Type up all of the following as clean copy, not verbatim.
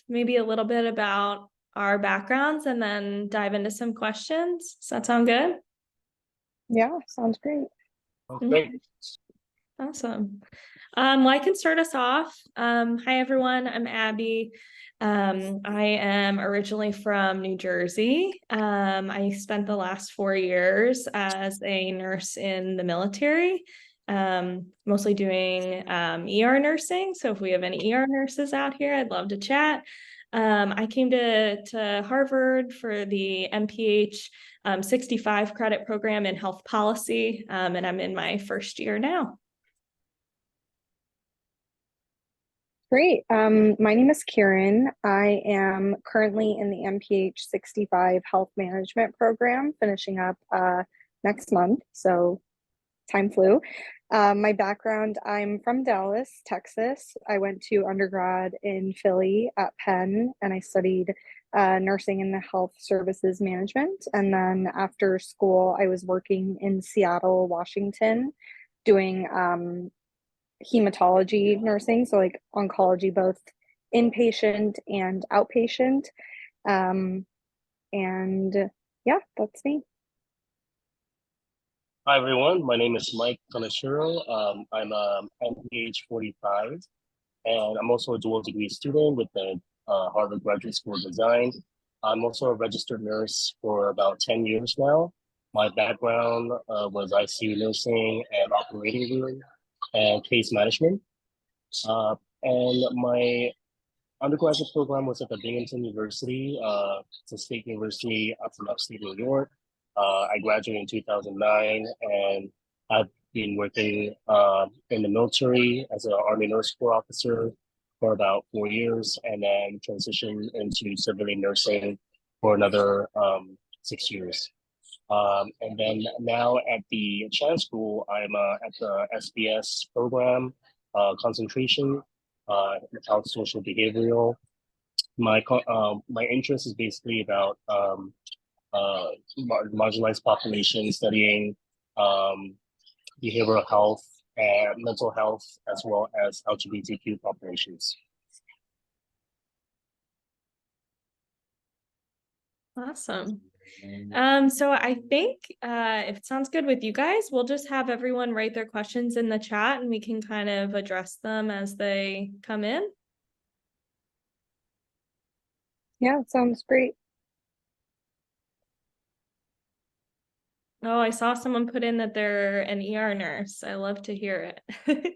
maybe a little bit about our backgrounds and then dive into some questions. Does that sound good? Yeah, sounds great. Okay. Awesome. Well, I can start us off. Hi, everyone. I'm Abby. I am originally from New Jersey. I spent the last 4 years as a nurse in the military, mostly doing ER nursing. So if we have any ER nurses out here, I'd love to chat. I came to Harvard for the MPH 65 credit program in health policy, and I'm in my first year now. Great. My name is Kieran. I am currently in the MPH 65 Health Management Program, finishing up next month, so time flew. My background, I'm from Dallas, Texas. I went to undergrad in Philly at Penn, and I studied nursing in the health services management. And then after school, I was working in Seattle, Washington, doing hematology nursing, so like oncology, both inpatient and outpatient. And yeah, that's me. Hi, everyone. My name is Mike Kanashiro. I'm a MPH 45, and I'm also a dual degree student with the Harvard Graduate School of Design. I'm also a registered nurse for about 10 years now. My background was ICU nursing and operating room and case management. And my undergraduate program was at the Binghamton University. It's a state university up in upstate New York. I graduated in 2009, and I've been working in the military as an Army Nurse Corps officer for about 4 years, and then transitioned into civilian nursing for another 6 years. And then now at the Chan School, I'm at the SBS program, concentration, health social behavioral. My interest is basically about marginalized populations, studying behavioral health and mental health, as well as LGBTQ populations. Awesome. So I think if it sounds good with you guys, we'll just have everyone write their questions in the chat and we can kind of address them as they come in. Yeah, it sounds great. Oh, I saw someone put in that they're an ER nurse. I love to hear it.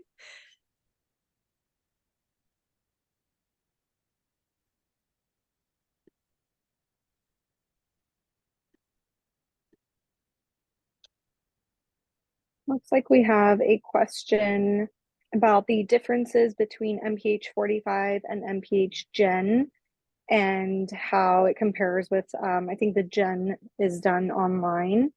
Looks like we have a question about the differences between MPH 45 and MPH Gen and how it compares with, I think the Gen is done online.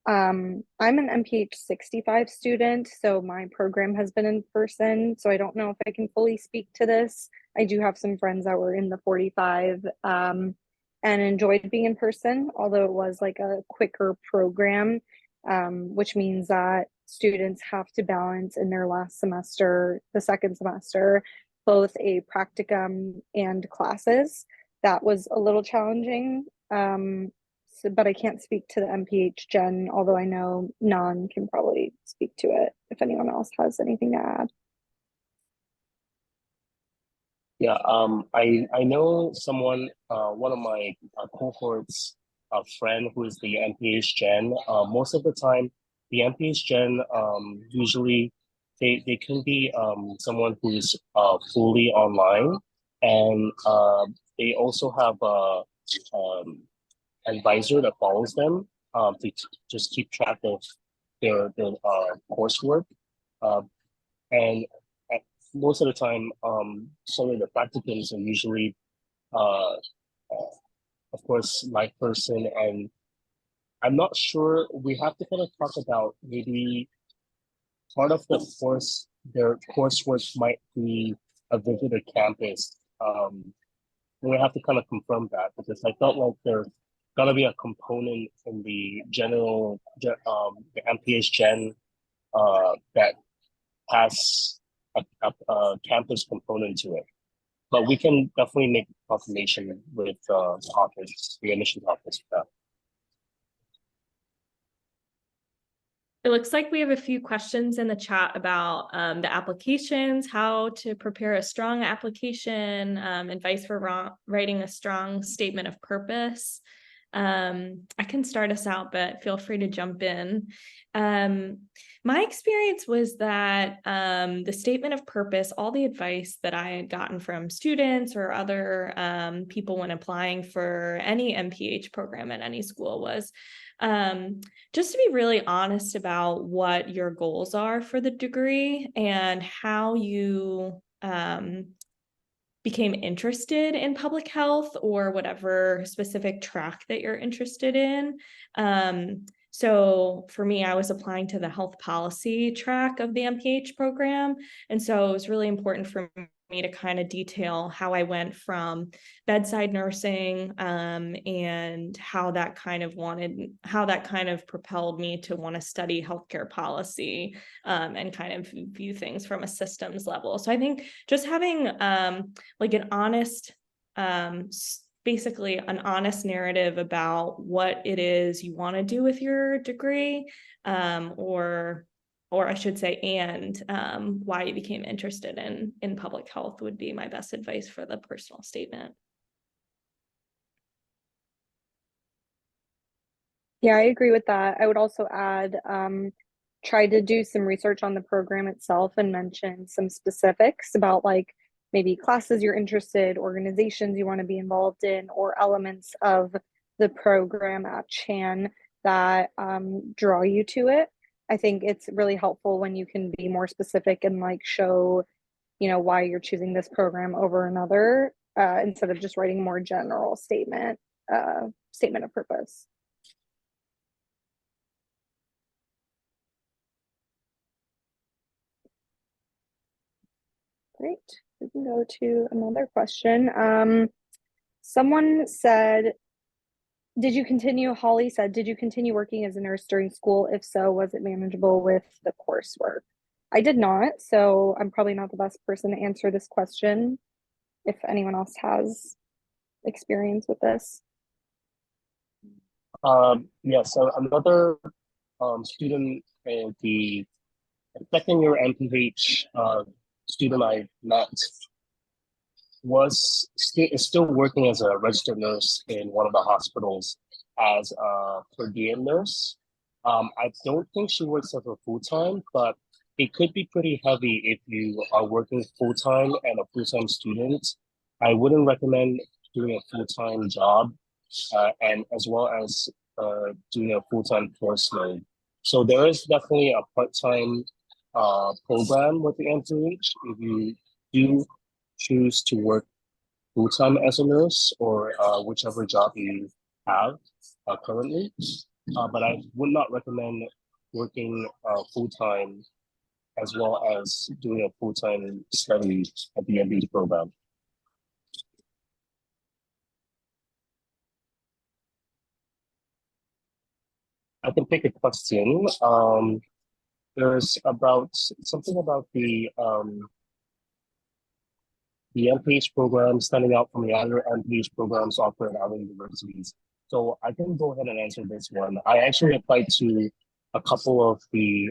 I'm an MPH 65 student, so my program has been in person, so I don't know if I can fully speak to this. I do have some friends that were in the 45 and enjoyed being in person, although it was like a quicker program, which means that students have to balance in their last semester, the second semester, both a practicum and classes. That was a little challenging. But I can't speak to the MPH Gen, although I know Nan can probably speak to it if anyone else has anything to add. Yeah, I know someone, one of my cohorts, a friend who is the MPH Gen. Most of the time, the MPH Gen usually they can be someone who's fully online, and they also have a advisor that follows them to just keep track of their coursework. Uh, and most of the time, some of the practicums are usually, uh, of course, live person. And I'm not sure, we have to kind of talk about maybe part of the course, their coursework might be a visit to campus. We have to kind of confirm that because I felt like there's gonna be a component in the general, the MPH Gen that has a campus component to it. but we can definitely make confirmation with the admissions office for that. It looks like we have a few questions in the chat about the applications, how to prepare a strong application, advice for writing a strong statement of purpose. I can start us out, but feel free to jump in. My experience was that the statement of purpose, all the advice that I had gotten from students or other people when applying for any MPH program at any school was just to be really honest about what your goals are for the degree and how you became interested in public health or whatever specific track that you're interested in. So for me, I was applying to the health policy track of the MPH program. And so it was really important for me to kind of detail how I went from bedside nursing and how that kind of propelled me to want to study healthcare policy and kind of view things from a systems level. So I think just having like an honest basically an honest narrative about what it is you want to do with your degree, or I should say, and why you became interested in public health would be my best advice for the personal statement. Yeah, I agree with that. I would also add, try to do some research on the program itself and mention some specifics about like maybe classes you're interested, organizations you want to be involved in, or elements of the program at Chan that draw you to it. I think it's really helpful when you can be more specific and like show, why you're choosing this program over another, instead of just writing more general statement of purpose. Great. We can go to another question. Someone said, Holly said, did you continue working as a nurse during school? If so, was it manageable with the coursework? I did not, so I'm probably not the best person to answer this question if anyone else has experience with this. Yeah, so another student in the second year MPH student I met is still working as a registered nurse in one of the hospitals as a per diem nurse. I don't think she works as a full time, but it could be pretty heavy if you are working full time and a full time student. I wouldn't recommend doing a full time job, and as well as doing a full time course load. So there is definitely a part time program with the MPH if you do choose to work full time as a nurse or whichever job you have currently. But I would not recommend working full time as well as doing a full time study at the MPH program. I can take a question. There's about something about the MPH program standing out from the other MPH programs offered at other universities. So I can go ahead and answer this one. I actually applied to a couple of the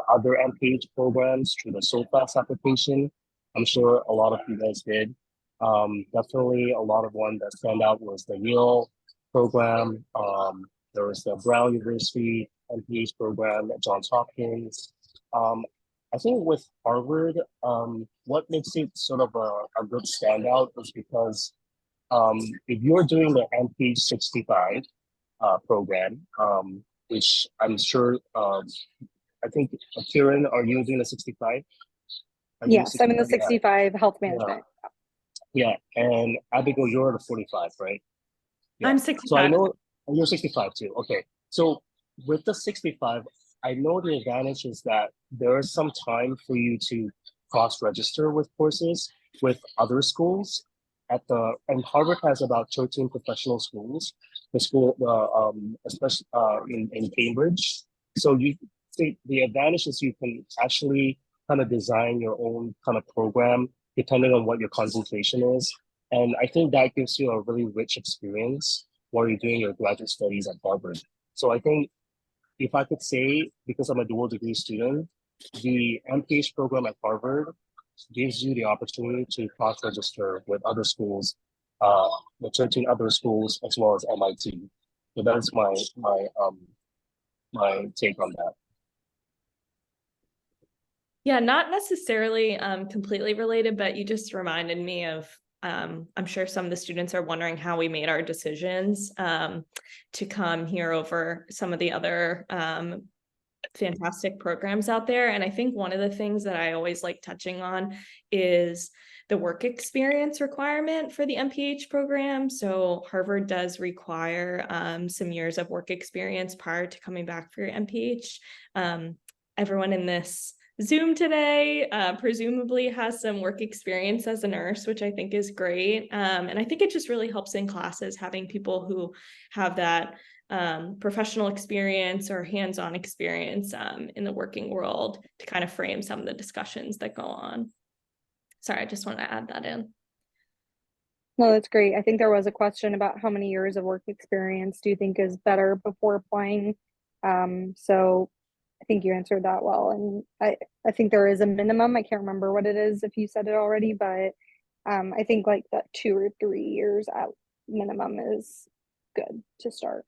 other MPH programs through the SOFAS application. I'm sure a lot of you guys did. Definitely a lot of one that stand out was the Yale program. There was the Brown University MPH program at Johns Hopkins. I think with Harvard, what makes it sort of a good standout is because if you're doing the MPH 65 program, which I'm sure, I think, Kieran, are you doing the 65? Yes, I'm in the 65 health management. Yeah, and Abigail, you're the 45, right? Yeah. I'm 65. So I know you're 65 too. Okay. So with the 65, I know the advantage is that there is some time for you to cross-register with courses with other schools. And Harvard has about 13 professional schools. The school, especially in Cambridge. So the advantage is you can actually kind of design your own kind of program depending on what your concentration is. And I think that gives you a really rich experience while you're doing your graduate studies at Harvard. So I think if I could say, because I'm a dual degree student, the MPH program at Harvard gives you the opportunity to cross-register with other schools, with 13 other schools, as well as MIT. So that's my take on that. Yeah, not necessarily completely related, but you just reminded me of, I'm sure some of the students are wondering how we made our decisions to come here over some of the other fantastic programs out there. And I think one of the things that I always like touching on is the work experience requirement for the MPH program. So Harvard does require some years of work experience prior to coming back for your MPH. Everyone in this Zoom today presumably has some work experience as a nurse, which I think is great. And I think it just really helps in classes having people who have that professional experience or hands-on experience in the working world to kind of frame some of the discussions that go on. Sorry, I just want to add that in. No, that's great. I think there was a question about how many years of work experience do you think is better before applying? So I think you answered that well. And I think there is a minimum. I can't remember what it is if you said it already, but I think like that 2 or 3 years at minimum is good to start.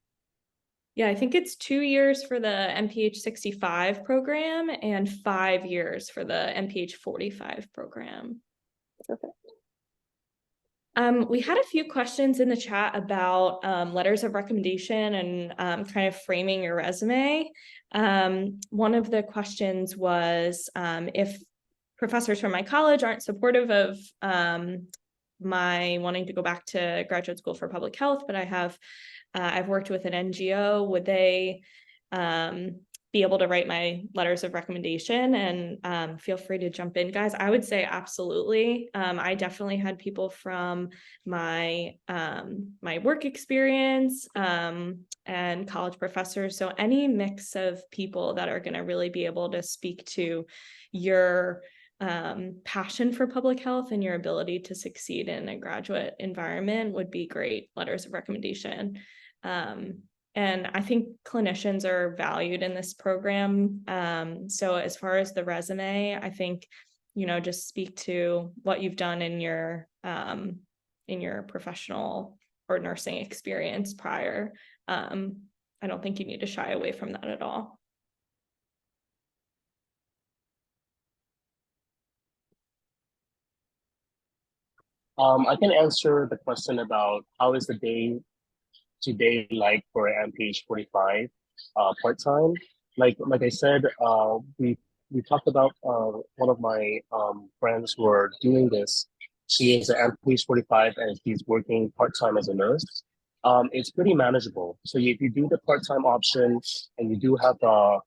Yeah, I think it's 2 years for the MPH 65 program and 5 years for the MPH 45 program. Perfect. We had a few questions in the chat about letters of recommendation and kind of framing your resume. One of the questions was if professors from my college aren't supportive of my wanting to go back to graduate school for public health, but I've worked with an NGO, would they be able to write my letters of recommendation? And feel free to jump in, guys. I would say absolutely. I definitely had people from my work experience and college professors. So any mix of people that are going to really be able to speak to your passion for public health and your ability to succeed in a graduate environment would be great letters of recommendation. And I think clinicians are valued in this program. So as far as the resume, I think, just speak to what you've done in your professional or nursing experience prior. I don't think you need to shy away from that at all. I can answer the question about how is the day to day like for MPH 45 part-time. Like I said, we talked about one of my friends who are doing this. She is an MPH 45 and she's working part-time as a nurse. It's pretty manageable. So if you do the part-time option and you do have a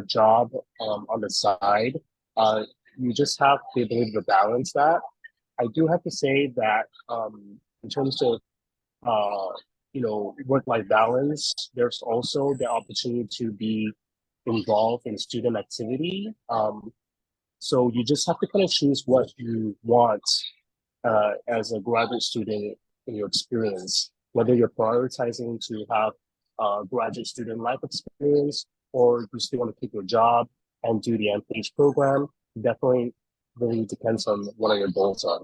job on the side, you just have the ability to balance that. I do have to say that in terms of work-life balance, there's also the opportunity to be involved in student activity. So you just have to kind of choose what you want as a graduate student in your experience, whether you're prioritizing to have graduate student life experience or you still want to keep your job and do the MPH program. Definitely really depends on what your goals are.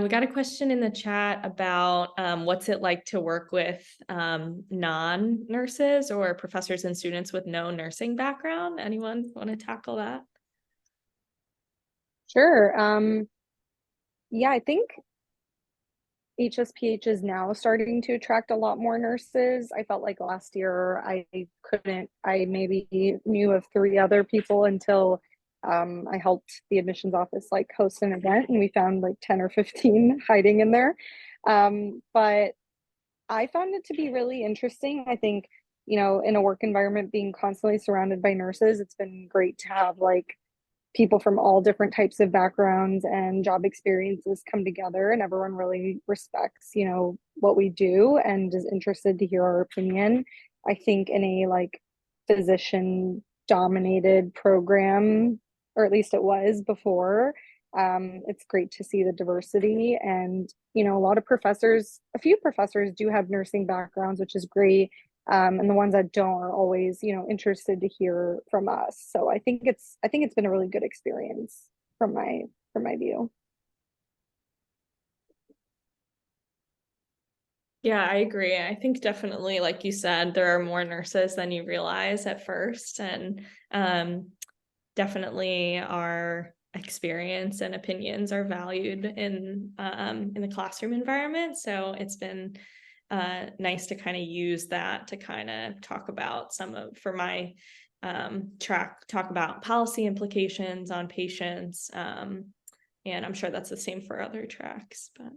We got a question in the chat about what's it like to work with non-nurses or professors and students with no nursing background. Anyone want to tackle that? Sure. Yeah, I think HSPH is now starting to attract a lot more nurses. I felt like last year I maybe knew of 3 other people until I helped the admissions office like host an event and we found like 10 or 15 hiding in there. But I found it to be really interesting. I think, in a work environment being constantly surrounded by nurses, it's been great to have like people from all different types of backgrounds and job experiences come together and everyone really respects what we do and is interested to hear our opinion. I think in a like physician dominated program, or at least it was before, it's great to see the diversity. And, you know, a few professors do have nursing backgrounds, which is great. And the ones that don't are always, you know, interested to hear from us. So I think it's been a really good experience from my view. Yeah, I agree. I think definitely, like you said, there are more nurses than you realize at first, and definitely our experience and opinions are valued in the classroom environment. So it's been nice to kind of use that to kind of talk about some of for my talk about policy implications on patients. And I'm sure that's the same for other tracks, but.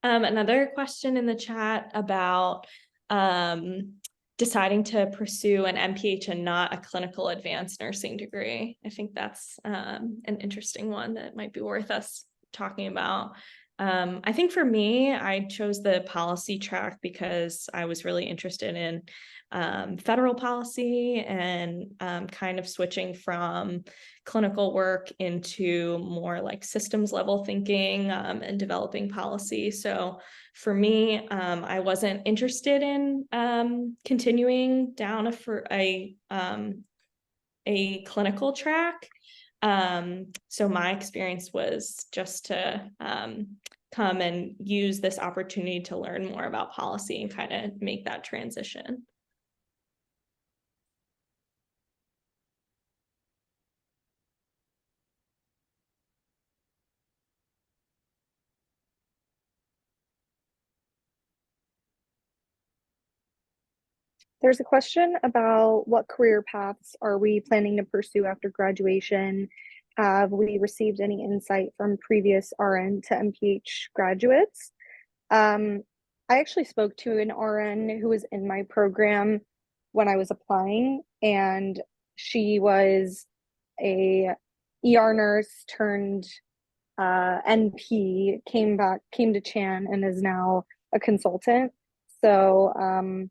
Another question in the chat about deciding to pursue an MPH and not a clinical advanced nursing degree. I think that's an interesting one that might be worth us talking about. I think for me, I chose the policy track because I was really interested in federal policy and kind of switching from clinical work into more like systems level thinking and developing policy. So for me, I wasn't interested in continuing down a clinical track. So my experience was just to come and use this opportunity to learn more about policy and kind of make that transition. There's a question about what career paths are we planning to pursue after graduation? Have we received any insight from previous RN to MPH graduates? I actually spoke to an RN who was in my program when I was applying, and she was a ER nurse turned NP, came to Chan, and is now a consultant. So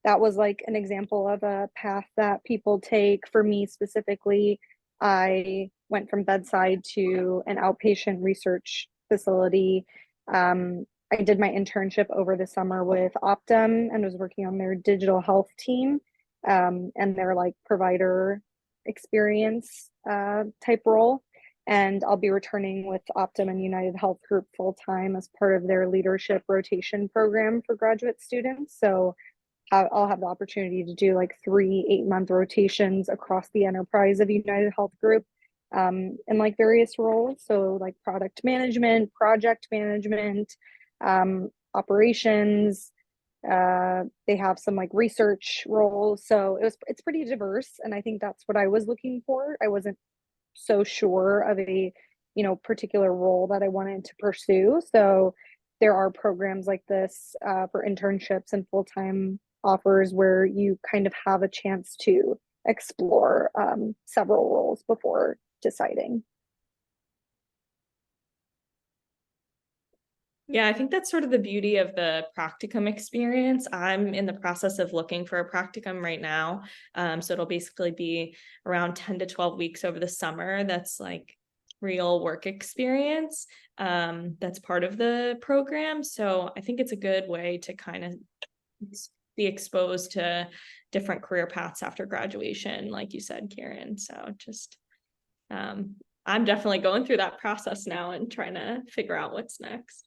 that was like an example of a path that people take. For me specifically, I went from bedside to an outpatient research facility. I did my internship over the summer with Optum and was working on their digital health team and their like provider experience type role. And I'll be returning with Optum and United Health Group full time as part of their leadership rotation program for graduate students. So I'll have the opportunity to do like 3 8-month rotations across the enterprise of United Health Group in like various roles. So like product management, project management, operations. They have some like research roles. So it's pretty diverse. And I think that's what I was looking for. I wasn't so sure of a, you know, particular role that I wanted to pursue. So there are programs like this for internships and full-time offers where you kind of have a chance to explore several roles before deciding. Yeah, I think that's sort of the beauty of the practicum experience. I'm in the process of looking for a practicum right now. So it'll basically be around 10 to 12 weeks over the summer. That's like real work experience. That's part of the program. So I think it's a good way to kind of be exposed to different career paths after graduation, like you said, Karen. So just I'm definitely going through that process now and trying to figure out what's next.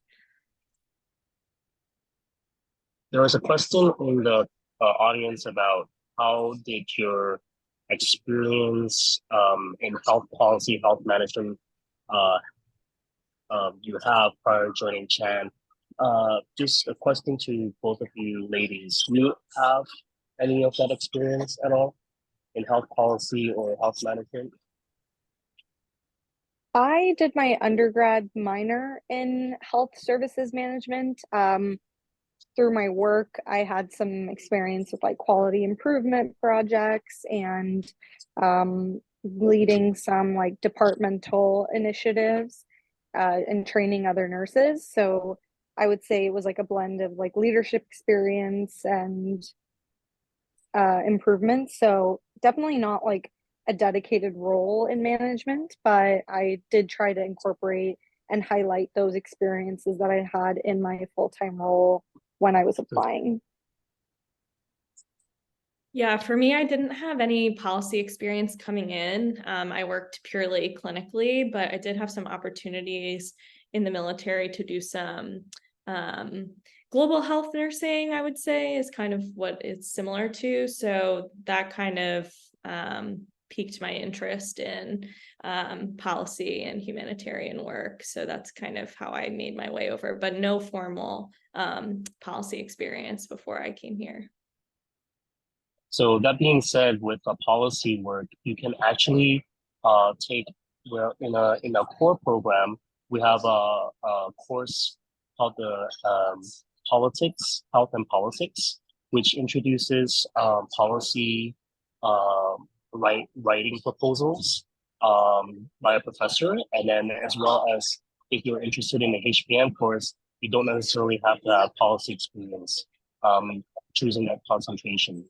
There was a question in the audience about how did your experience in health policy, health management you have prior joining Chan? Just a question to both of you ladies. Do you have any of that experience at all in health policy or health management? I did my undergrad minor in health services management. Through my work, I had some experience with like quality improvement projects and leading some like departmental initiatives and training other nurses. So I would say it was like a blend of like leadership experience and improvements. So definitely not like a dedicated role in management, but I did try to incorporate and highlight those experiences that I had in my full-time role when I was applying. Yeah, for me, I didn't have any policy experience coming in. I worked purely clinically, but I did have some opportunities in the military to do some global health nursing, I would say, is kind of what it's similar to. So that kind of piqued my interest in policy and humanitarian work. So that's kind of how I made my way over, but no formal policy experience before I came here. So that being said, with the policy work, you can actually take, well, in a core program, we have a course called the politics, health and politics, which introduces policy writing proposals by a professor, and then as well as if you're interested in the HPM course, you don't necessarily have to have policy experience choosing that concentration.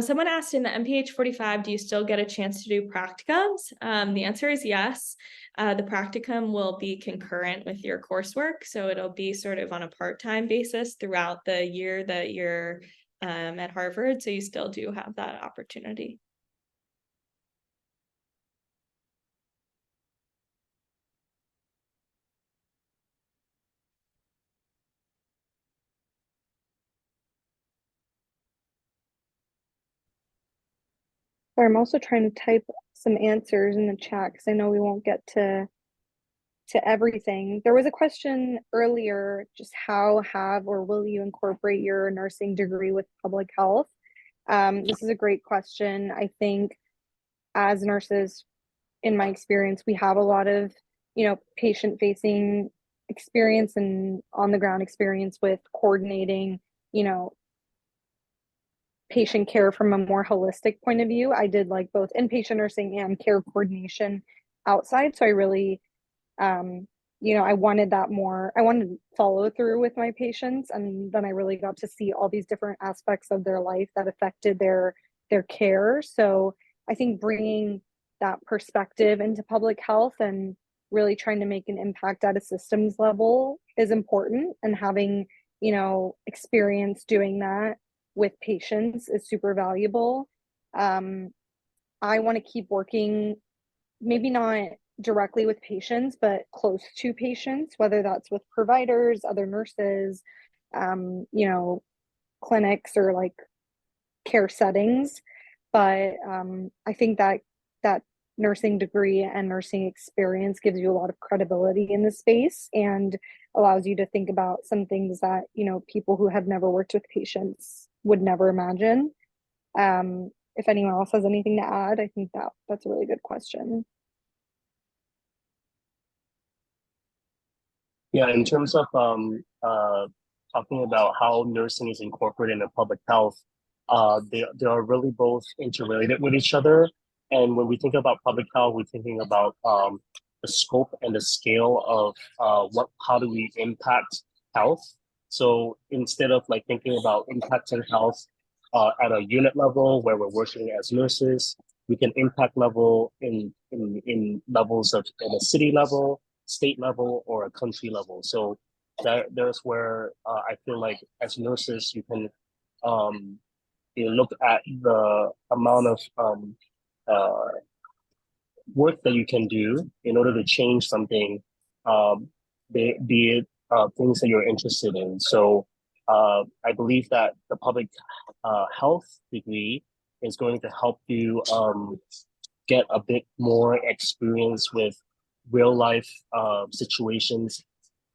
Someone asked in the MPH 45, do you still get a chance to do practicums? The answer is yes. The practicum will be concurrent with your coursework, so it'll be sort of on a part-time basis throughout the year that you're at Harvard, so you still do have that opportunity. But I'm also trying to type some answers in the chat because I know we won't get to everything. There was a question earlier, just how have or will you incorporate your nursing degree with public health? This is a great question. I think as nurses, in my experience, we have a lot of, patient facing experience and on the ground experience with coordinating, patient care from a more holistic point of view. I did like both inpatient nursing and care coordination outside. So I really, I wanted that more, I wanted to follow through with my patients. And then I really got to see all these different aspects of their life that affected their care. So I think bringing that perspective into public health and really trying to make an impact at a systems level is important, and having, experience doing that with patients is super valuable. I want to keep working, maybe not directly with patients, but close to patients, whether that's with providers, other nurses, clinics or like care settings. But I think that nursing degree and nursing experience gives you a lot of credibility in the space and allows you to think about some things that, people who have never worked with patients would never imagine. If anyone else has anything to add, I think that's a really good question. Yeah, in terms of talking about how nursing is incorporated into public health, they are really both interrelated with each other. And when we think about public health, we're thinking about the scope and the scale of how do we impact health. So instead of like thinking about impacting health at a unit level where we're working as nurses, we can impact level in levels of in a city level, state level, or a country level. So there's where I feel like as nurses you can look at the amount of uh, work that you can do in order to change something, be it things that you're interested in. So I believe that the public health degree is going to help you get a bit more experience with real life situations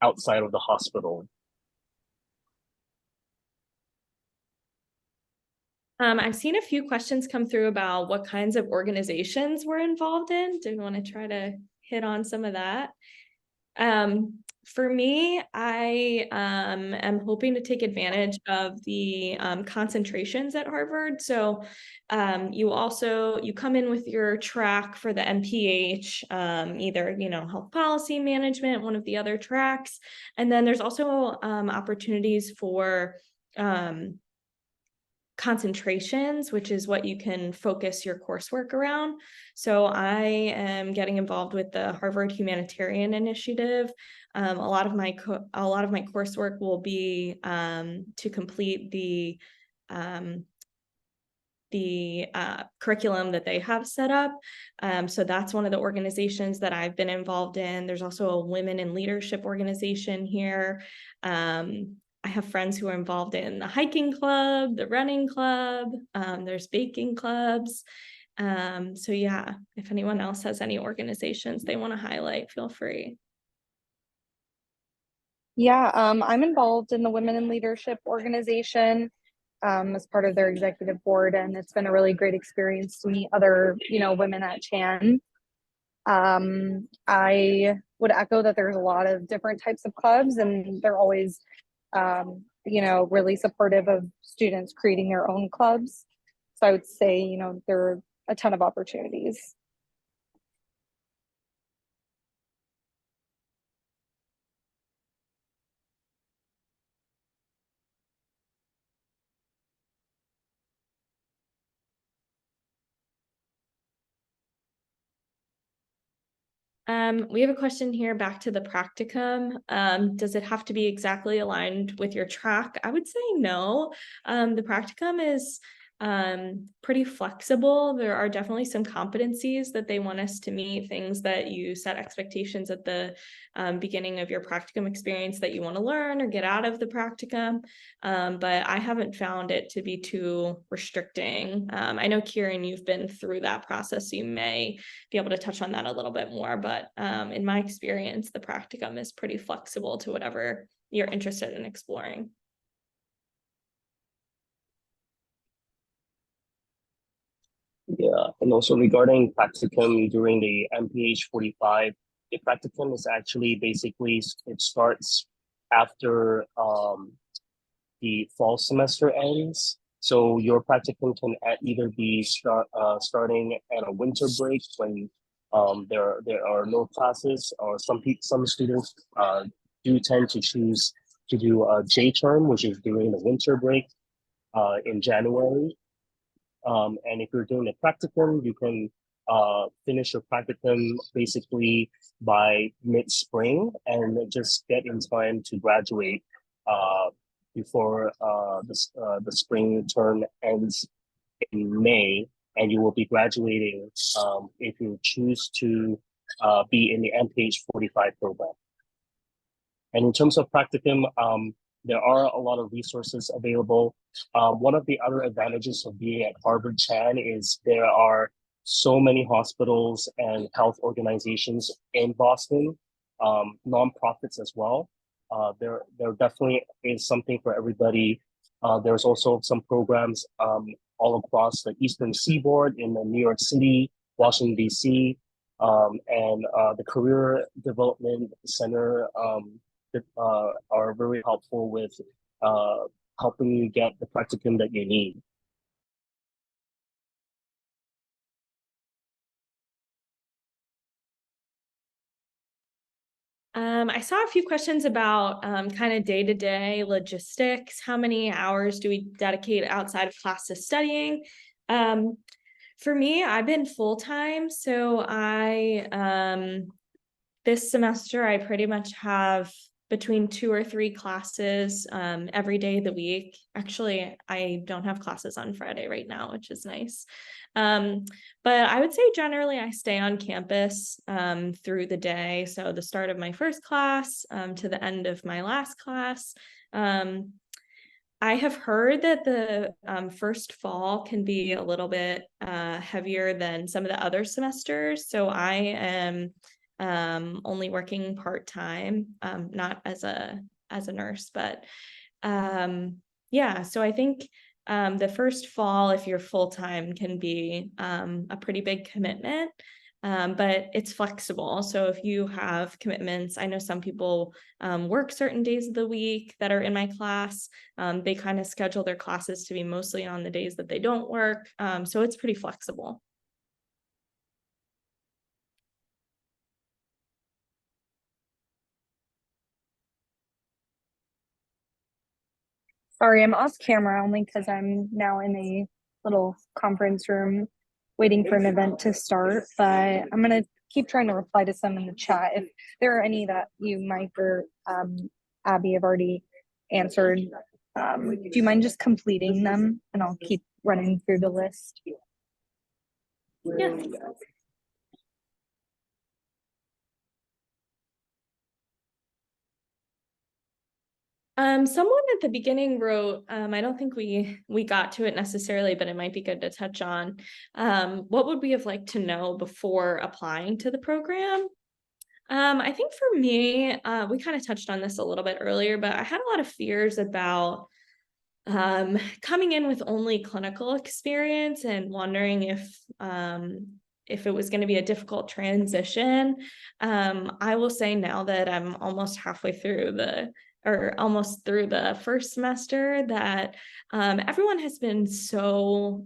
outside of the hospital. I've seen a few questions come through about what kinds of organizations we're involved in. Do you want to try to hit on some of that? For me, I am hoping to take advantage of the concentrations at Harvard. So you come in with your track for the MPH, either health policy management, one of the other tracks, and then there's also opportunities for concentrations, which is what you can focus your coursework around. So I am getting involved with the Harvard Humanitarian Initiative. A lot of my coursework will be to complete the curriculum that they have set up. So that's one of the organizations that I've been involved in. There's also a women in leadership organization here. I have friends who are involved in the hiking club, the running club, there's baking clubs. So yeah, if anyone else has any organizations they want to highlight, feel free. Yeah, I'm involved in the Women in Leadership organization as part of their executive board, and it's been a really great experience to meet other, women at Chan. I would echo that there's a lot of different types of clubs, and they're always, really supportive of students creating their own clubs. So I would say, there are a ton of opportunities. We have a question here back to the practicum. Does it have to be exactly aligned with your track? I would say no. The practicum is pretty flexible. There are definitely some competencies that they want us to meet, things that you set expectations at the beginning of your practicum experience that you want to learn or get out of the practicum. But I haven't found it to be too restricting. I know, Kieran, you've been through that process, so you may be able to touch on that a little bit more. But in my experience, the practicum is pretty flexible to whatever you're interested in exploring. Yeah, and also regarding practicum during the MPH 45, the practicum is actually basically, it starts after the fall semester ends. So your practicum can either be starting at a winter break when there are no classes, or some students do tend to choose to do a J term, which is during the winter break in January. And if you're doing a practicum, you can finish your practicum basically by mid-spring and just get in time to graduate before the spring term ends in May. And you will be graduating if you choose to be in the MPH 45 program. And in terms of practicum, there are a lot of resources available. One of the other advantages of being at Harvard Chan is there are so many hospitals and health organizations in Boston, nonprofits as well. There definitely is something for everybody. There's also some programs all across the Eastern Seaboard in New York City, Washington, D.C., and the Career Development Center that are very helpful with helping you get the practicum that you need. I saw a few questions about kind of day-to-day logistics. How many hours do we dedicate outside of class to studying? For me, I've been full-time, so this semester I pretty much have between 2 or 3 classes every day of the week. Actually, I don't have classes on Friday right now, which is nice. But I would say generally I stay on campus through the day. So the start of my first class to the end of my last class. I have heard that the first fall can be a little bit heavier than some of the other semesters. So I am only working part-time, not as a nurse, but yeah, so I think the first fall, if you're full-time, can be a pretty big commitment. but it's flexible. So if you have commitments, I know some people work certain days of the week that are in my class. They kind of schedule their classes to be mostly on the days that they don't work. So it's pretty flexible. Sorry, I'm off camera only because I'm now in a little conference room waiting for an event to start. But I'm gonna keep trying to reply to some in the chat. If there are any that you, Mike or Abby, have already answered, do you mind just completing them and I'll keep running through the list? Yeah. Someone at the beginning wrote, I don't think we got to it necessarily, but it might be good to touch on. What would we have liked to know before applying to the program? I think for me, we kind of touched on this a little bit earlier, but I had a lot of fears about coming in with only clinical experience and wondering if it was going to be a difficult transition. I will say now that I'm almost halfway through almost through the first semester that everyone has been so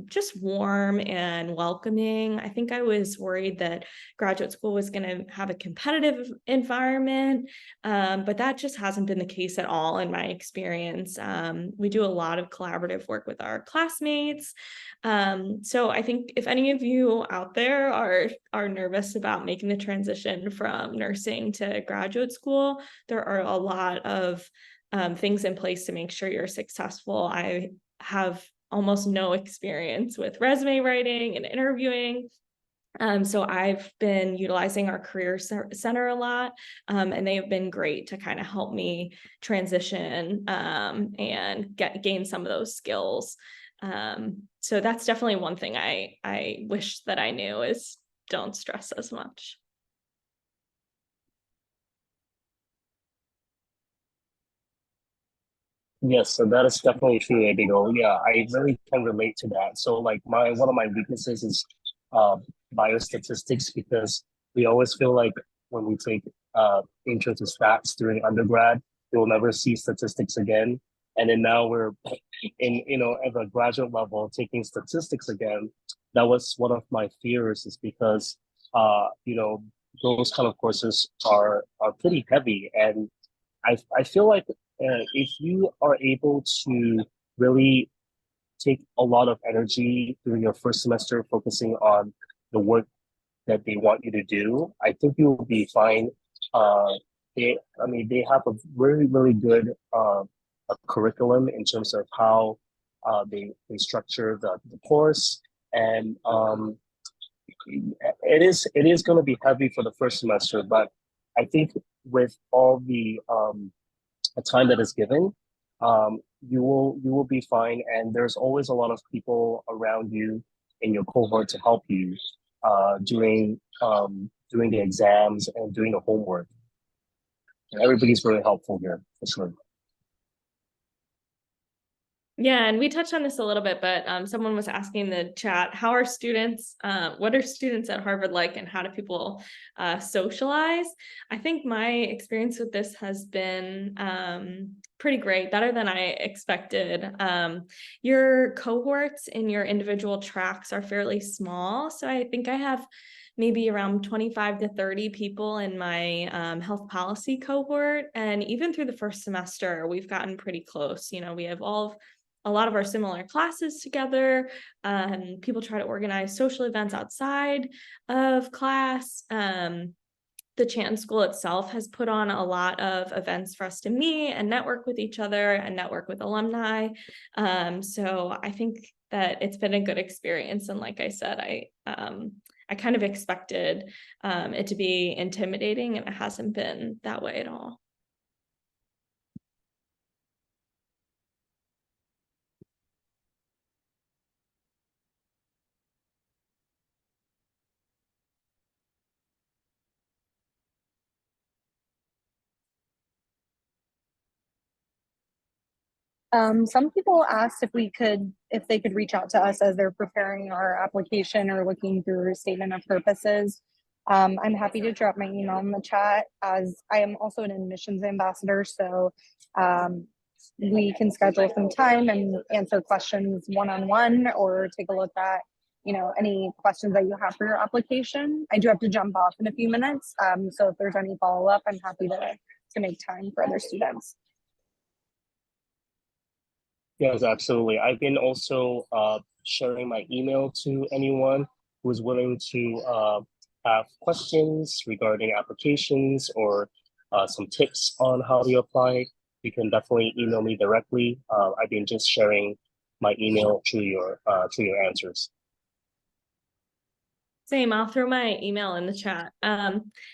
just warm and welcoming. I think I was worried that graduate school was going to have a competitive environment, but that just hasn't been the case at all in my experience. We do a lot of collaborative work with our classmates. So I think if any of you out there are nervous about making the transition from nursing to graduate school, there are a lot of things in place to make sure you're successful. I have almost no experience with resume writing and interviewing. So I've been utilizing our career center a lot, and they have been great to kind of help me transition and gain some of those skills. So that's definitely one thing I wish that I knew is don't stress as much. Yes, so that is definitely true, Abigail. Yeah, I really can relate to that. So like my one of my weaknesses is uh biostatistics because we always feel like when we take intro to stats during undergrad, we'll never see statistics again. And then now we're in, at the graduate level taking statistics again. That was one of my fears is because those kind of courses are pretty heavy and I feel like if you are able to really take a lot of energy during your first semester focusing on the work that they want you to do, I think you will be fine. They have a really, really good a curriculum in terms of how they structure the course. And it is going to be heavy for the first semester, but I think with all the time that is given, you will be fine. And there's always a lot of people around you in your cohort to help you doing the exams and doing the homework. And everybody's very helpful here for sure. Yeah, and we touched on this a little bit, but someone was asking in the chat, what are students at Harvard like, and how do people socialize? I think my experience with this has been pretty great, better than I expected. Your cohorts in your individual tracks are fairly small, so I think I have maybe around 25 to 30 people in my health policy cohort. And even through the first semester, we've gotten pretty close. We have a lot of our similar classes together. People try to organize social events outside of class. The Chanton School itself has put on a lot of events for us to meet and network with each other and network with alumni. So I think that it's been a good experience. And like I said, I kind of expected it to be intimidating, and it hasn't been that way at all. Some people asked if they could reach out to us as they're preparing our application or looking through statement of purposes. I'm happy to drop my email in the chat as I am also an admissions ambassador. So we can schedule some time and answer questions one-on-one or take a look at, any questions that you have for your application. I do have to jump off in a few minutes. So if there's any follow-up, I'm happy to make time for other students. Yes, absolutely. I've been also sharing my email to anyone who is willing to have questions regarding applications or some tips on how to apply. You can definitely email me directly. I've been just sharing my email through your answers. Same, I'll throw my email in the chat.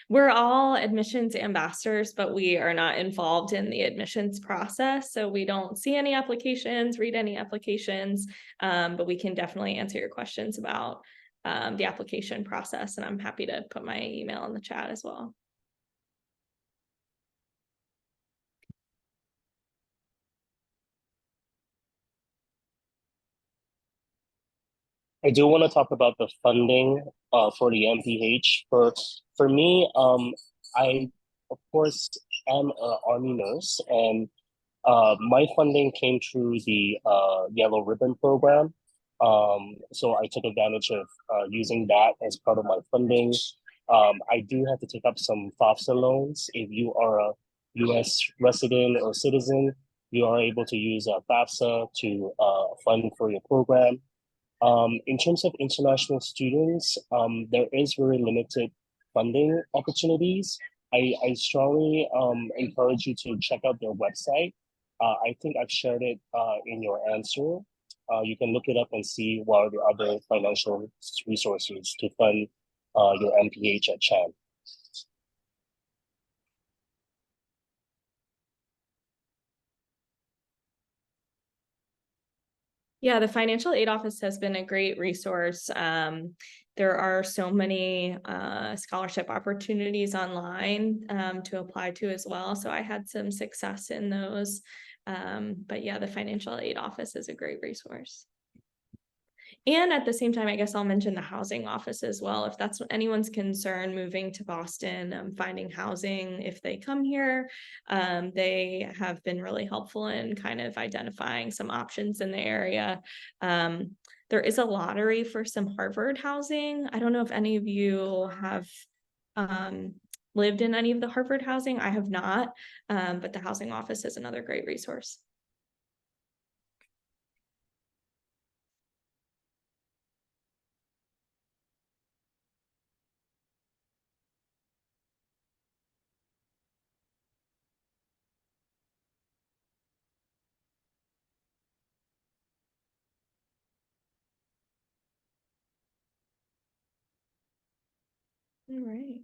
We're all admissions ambassadors, but we are not involved in the admissions process. So we don't see any applications, read any applications, but we can definitely answer your questions about the application process. And I'm happy to put my email in the chat as well. I do want to talk about the funding for the MPH. For me, I of course am an Army nurse, and my funding came through the Yellow Ribbon program. So I took advantage of using that as part of my funding. I do have to take up some FAFSA loans. If you are a U.S. resident or citizen, you are able to use FAFSA to fund for your program. In terms of international students, there is very limited funding opportunities. I strongly encourage you to check out their website. I think I've shared it in your answer. You can look it up and see what are the other financial resources to fund your MPH at Chan. Yeah, the financial aid office has been a great resource. There are so many scholarship opportunities online to apply to as well. So I had some success in those. But yeah, the financial aid office is a great resource. And at the same time, I guess I'll mention the housing office as well. If that's anyone's concern moving to Boston, finding housing if they come here, they have been really helpful in kind of identifying some options in the area. There is a lottery for some Harvard housing. I don't know if any of you have lived in any of the Harvard housing. I have not, but the housing office is another great resource. All right.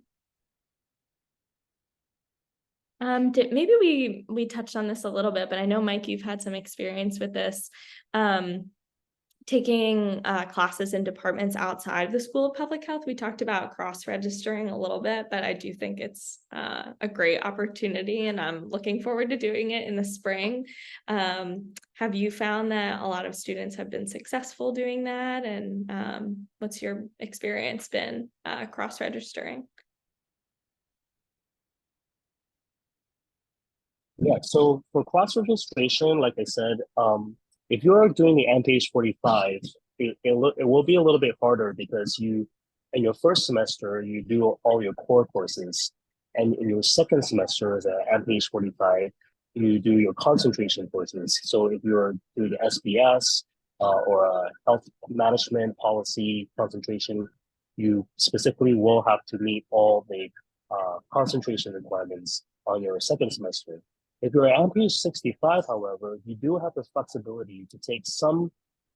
Maybe we touched on this a little bit, but I know, Mike, you've had some experience with this, taking classes in departments outside of the School of Public Health. We talked about cross-registering a little bit, but I do think it's a great opportunity, and I'm looking forward to doing it in the spring. Have you found that a lot of students have been successful doing that? And what's your experience been cross-registering? Yeah, so for class registration, like I said, if you're doing the MPH 45, it will be a little bit harder because in your first semester, you do all your core courses. And in your second semester as a MPH 45, you do your concentration courses. So if you're doing the SBS or a health management policy concentration, you specifically will have to meet all the concentration requirements on your second semester. If you're at MPH 65, however, you do have the flexibility to take some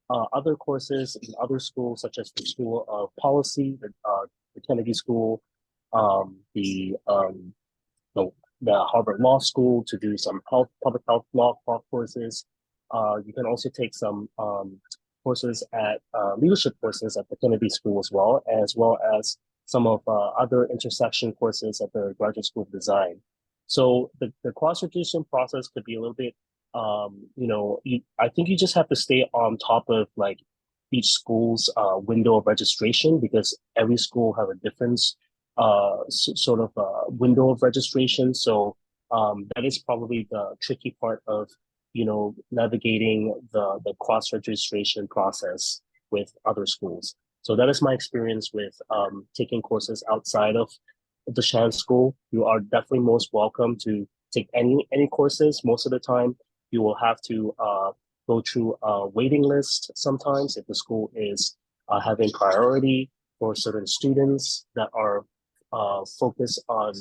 other courses in other schools, such as the School of Policy, the Kennedy School, the, the Harvard Law School to do some public health law courses. You can also take some courses at leadership courses at the Kennedy School as well as some of other intersection courses at the Graduate School of Design. So the cross-registration process could be a little bit I think you just have to stay on top of like each school's window of registration because every school have a different sort of window of registration. So that is probably the tricky part of navigating the cross registration process with other schools. So that is my experience with taking courses outside of the Shan school. You are definitely most welcome to take any courses. Most of the time, you will have to go through a waiting list sometimes if the school is having priority for certain students that are focused on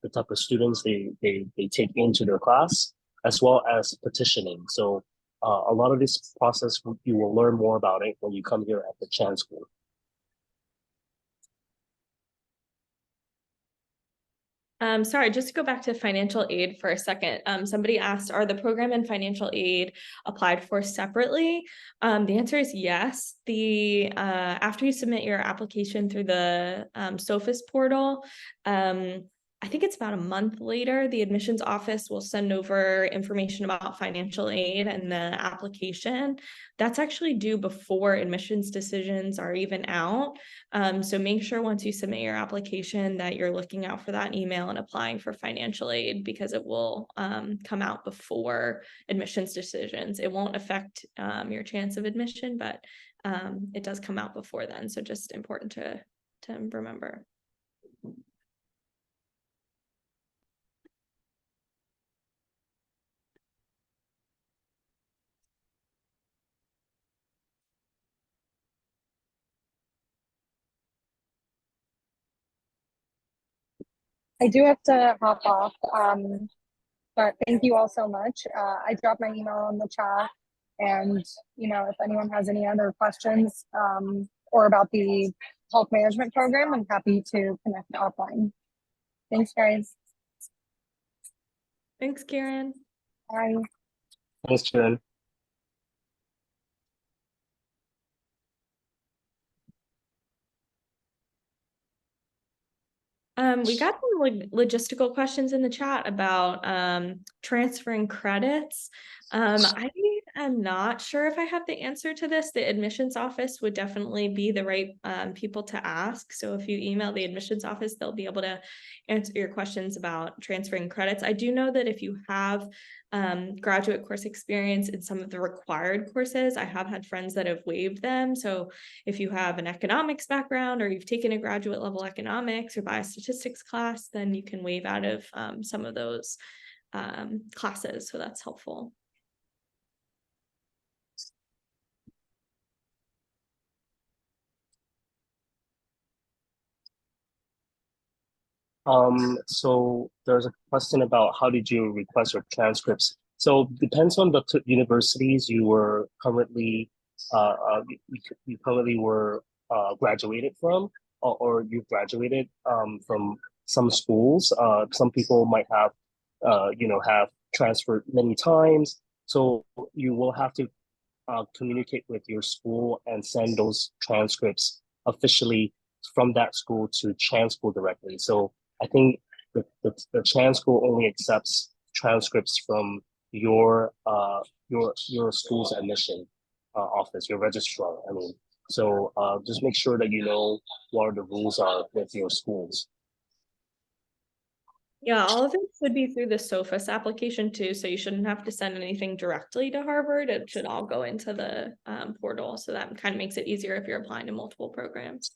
the type of students they take into their class, as well as petitioning. So a lot of this process, you will learn more about it when you come here at the Chan School. Sorry, just to go back to financial aid for a second. Somebody asked, are the program and financial aid applied for separately? The answer is yes. After you submit your application through the SOFIS portal, I think it's about a month later, the admissions office will send over information about financial aid and the application. That's actually due before admissions decisions are even out. So make sure once you submit your application that you're looking out for that email and applying for financial aid because it will come out before admissions decisions. It won't affect your chance of admission, but it does come out before then. So just important to remember. I do have to hop off, but thank you all so much. I dropped my email in the chat, and if anyone has any other questions or about the health management program, I'm happy to connect offline. Thanks, guys. Thanks, Karen. Bye. Thanks, Karen. We got some logistical questions in the chat about transferring credits. I am not sure if I have the answer to this. The admissions office would definitely be the right people to ask. So if you email the admissions office, they'll be able to answer your questions about transferring credits. I do know that if you have graduate course experience in some of the required courses, I have had friends that have waived them. So if you have an economics background or you've taken a graduate level economics or biostatistics class, then you can waive out of some of those classes. So that's helpful. So there's a question about how did you request your transcripts? So depends on the universities you were currently you currently were graduated from, or you graduated from some schools. Some people might have have transferred many times. So you will have to communicate with your school and send those transcripts officially from that school to Chan School directly. So I think the Chan School only accepts transcripts from your school's admission office, your registrar. I mean, so just make sure that you know what the rules are with your schools. Yeah, all of it should be through the SOFIS application too, so you shouldn't have to send anything directly to Harvard. It should all go into the portal, so that kind of makes it easier if you're applying to multiple programs.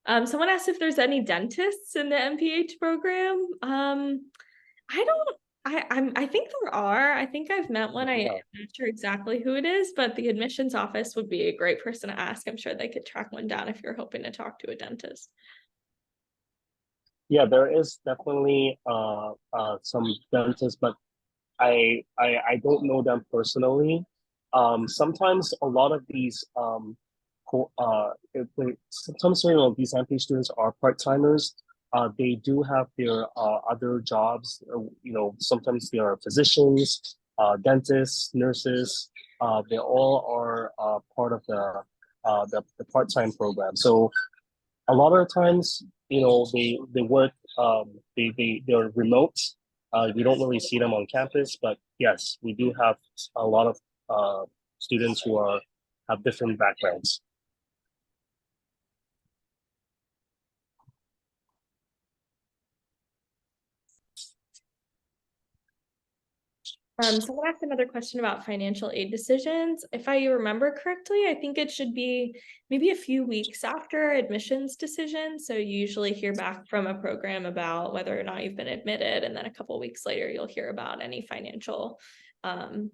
Someone asked if there's any dentists in the MPH program. I think there are. I think I've met one. I'm not sure exactly who it is, but the admissions office would be a great person to ask. I'm sure they could track one down if you're hoping to talk to a dentist. Yeah, there is definitely some dentists, but I don't know them personally. Sometimes a lot of these sometimes these MPH students are part timers. They do have their other jobs. Sometimes they are physicians, dentists, nurses. They all are part of the part time program. So a lot of the times, they work they're remote. We don't really see them on campus, but yes, we do have a lot of students who have different backgrounds. Someone asked another question about financial aid decisions. If I remember correctly, I think it should be maybe a few weeks after admissions decision. So you usually hear back from a program about whether or not you've been admitted, and then a couple weeks later, you'll hear about any financial aid.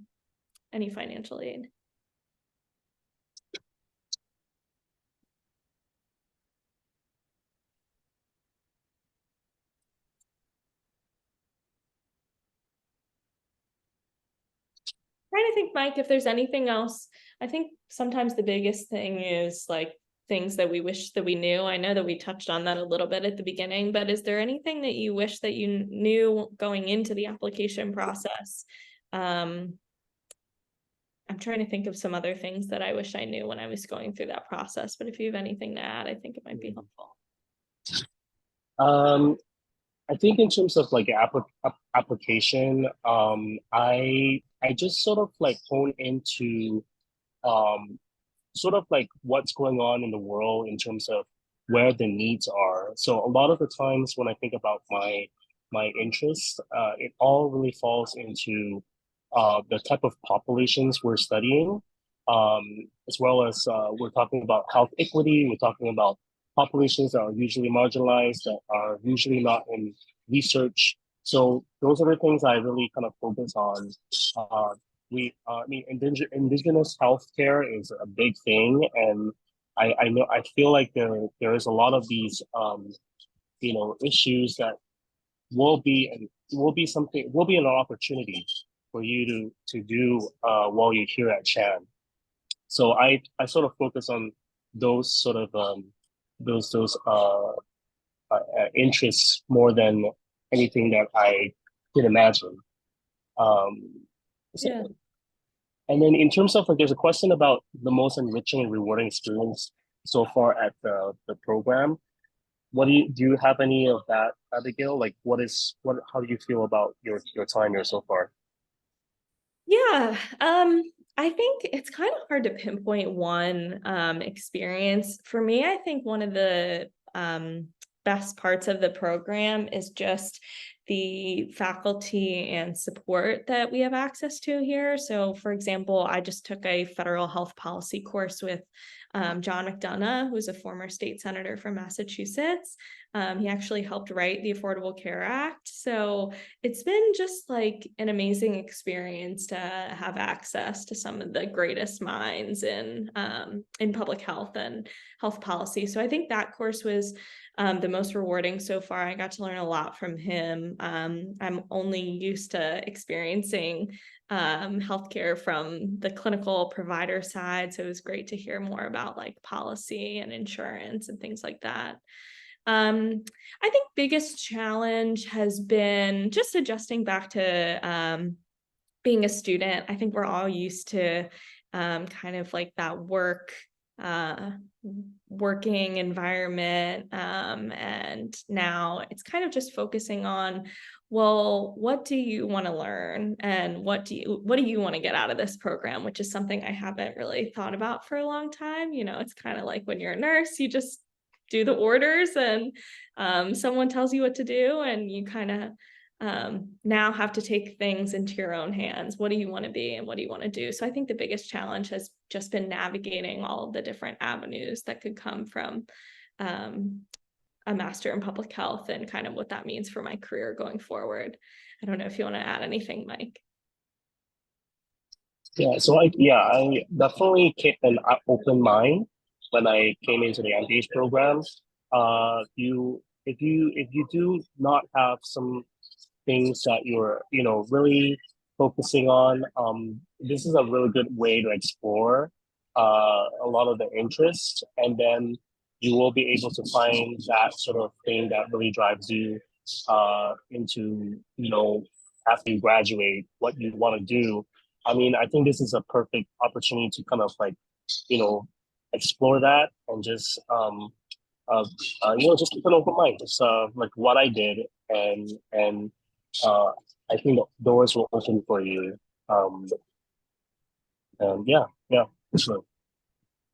Trying to think, Mike, if there's anything else. I think sometimes the biggest thing is like things that we wish that we knew. I know that we touched on that a little bit at the beginning, but is there anything that you wish that you knew going into the application process? I'm trying to think of some other things that I wish I knew when I was going through that process, but if you have anything to add, I think it might be helpful. I think in terms of like application, I just sort of like hone into um, sort of like what's going on in the world in terms of where the needs are. So a lot of the times when I think about my interests, it all really falls into the type of populations we're studying, um, as well as we're talking about health equity. We're talking about populations that are usually marginalized, that are usually not in research. So those are the things I really kind of focus on. I mean, indigenous healthcare is a big thing, and I know I feel like there is a lot of these issues that will be an opportunity for you to do while you're here at Chan. So I sort of focus on those sort of interests more than anything that I could imagine. Um, so, Yeah. And then in terms of like, there's a question about the most enriching and rewarding experience so far at the program. What do you have any of that, Abigail? Like, how do you feel about your time here so far? Yeah, I think it's kind of hard to pinpoint one experience. For me, I think one of the best parts of the program is just the faculty and support that we have access to here. So, for example, I just took a federal health policy course with John McDonough, who's a former state senator from Massachusetts. He actually helped write the Affordable Care Act. So it's been just like an amazing experience to have access to some of the greatest minds in public health and health policy. So I think that course was the most rewarding so far. I got to learn a lot from him. I'm only used to experiencing healthcare from the clinical provider side. So it was great to hear more about like policy and insurance and things like that. I think biggest challenge has been just adjusting back to being a student. I think we're all used to kind of like that working environment, and now it's kind of just focusing on, well, what do you want to learn and what do you want to get out of this program, which is something I haven't really thought about for a long time. It's kind of like when you're a nurse, you just do the orders and someone tells you what to do, and you kind of now have to take things into your own hands. What do you want to be and what do you want to do? So I think the biggest challenge has just been navigating all of the different avenues that could come from a master in public health and kind of what that means for my career going forward. I don't know if you want to add anything, Mike. Yeah, so I definitely kept an open mind when I came into the MPH program. You if you do not have some things that you're really focusing on, this is a really good way to explore a lot of the interest, and then you will be able to find that sort of thing that really drives you into after you graduate what you want to do. I mean, I think this is a perfect opportunity to kind of like, you know, explore that and just just keep an open mind, just like what I did, and uh, I think the doors will open for you. Um, and yeah, for sure.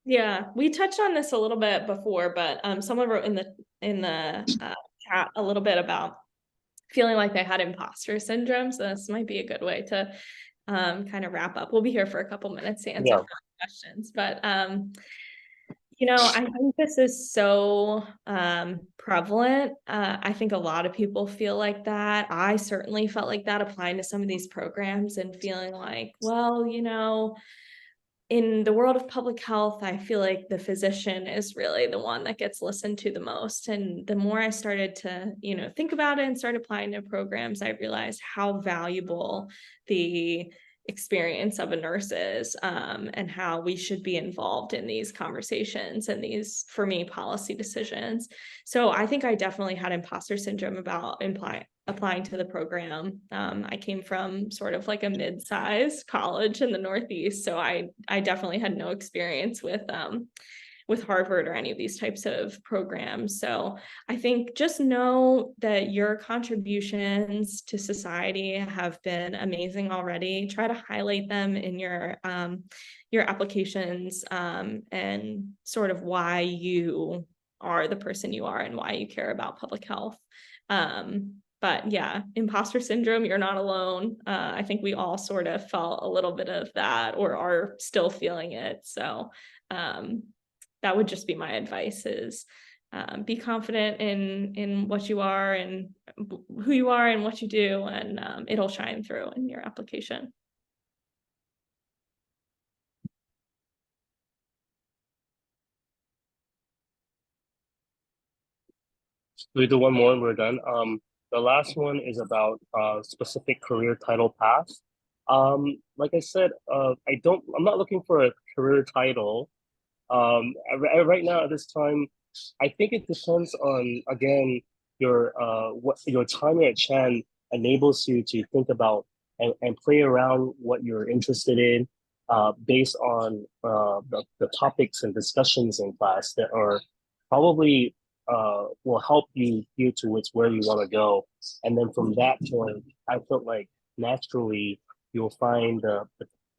Yeah, we touched on this a little bit before, but someone wrote in the chat a little bit about feeling like they had imposter syndrome. So this might be a good way to kind of wrap up. We'll be here for a couple minutes to answer Yeah. questions, but I think this is so prevalent. I think a lot of people feel like that. I certainly felt like that applying to some of these programs and feeling like, well, in the world of public health, I feel like the physician is really the one that gets listened to the most. And the more I started to, think about it and start applying to programs, I realized how valuable the experience of a nurse is, and how we should be involved in these conversations and these, for me, policy decisions. So I think I definitely had imposter syndrome about applying to the program. I came from sort of like a mid-sized college in the Northeast, so I definitely had no experience with Harvard or any of these types of programs. So I think just know that your contributions to society have been amazing already. Try to highlight them in your applications, and sort of why you are the person you are and why you care about public health. But yeah, imposter syndrome, you're not alone. I think we all sort of felt a little bit of that or are still feeling it. So that would just be my advice is be confident in what you are and who you are and what you do, and it'll shine through in your application. We do one more and we're done. The last one is about specific career title paths. Like I said, I'm not looking for a career title. Right now at this time, I think it depends on, again, what your time at Chan enables you to think about and play around what you're interested in, based on the topics and discussions in class that are probably will help you gear towards where you want to go. And then from that point, I felt like naturally you'll find the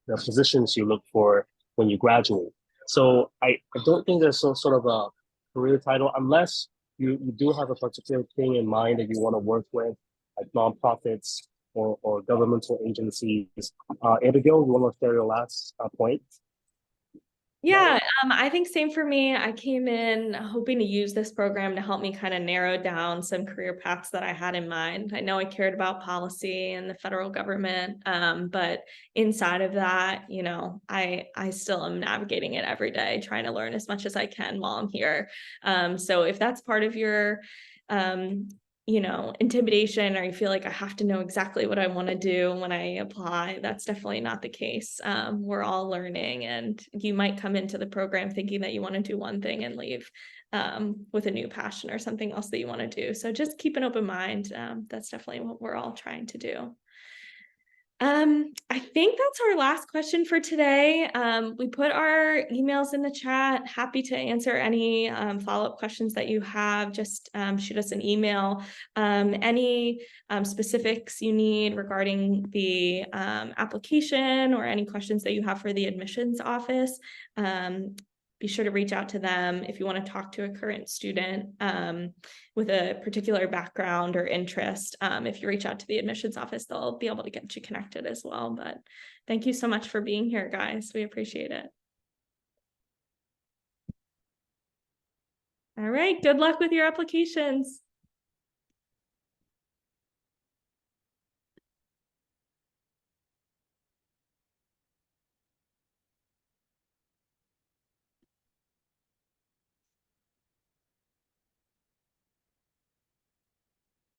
positions you look for when you graduate. So I don't think there's some sort of a career title unless you do have a particular thing in mind that you want to work with, like nonprofits or governmental agencies. Abigail, you want to share your last point? Yeah, I think same for me. I came in hoping to use this program to help me kind of narrow down some career paths that I had in mind. I know I cared about policy and the federal government, but inside of that, I still am navigating it every day, trying to learn as much as I can while I'm here. So if that's part of your intimidation, or you feel like I have to know exactly what I want to do when I apply, that's definitely not the case. We're all learning, and you might come into the program thinking that you want to do one thing and leave with a new passion or something else that you want to do. So just keep an open mind. That's definitely what we're all trying to do. I think that's our last question for today. We put our emails in the chat. Happy to answer any follow-up questions that you have. Just shoot us an email. Any specifics you need regarding the application or any questions that you have for the admissions office, be sure to reach out to them. If you want to talk to a current student with a particular background or interest, if you reach out to the admissions office, they'll be able to get you connected as well. But thank you so much for being here, guys. We appreciate it. All right, good luck with your applications.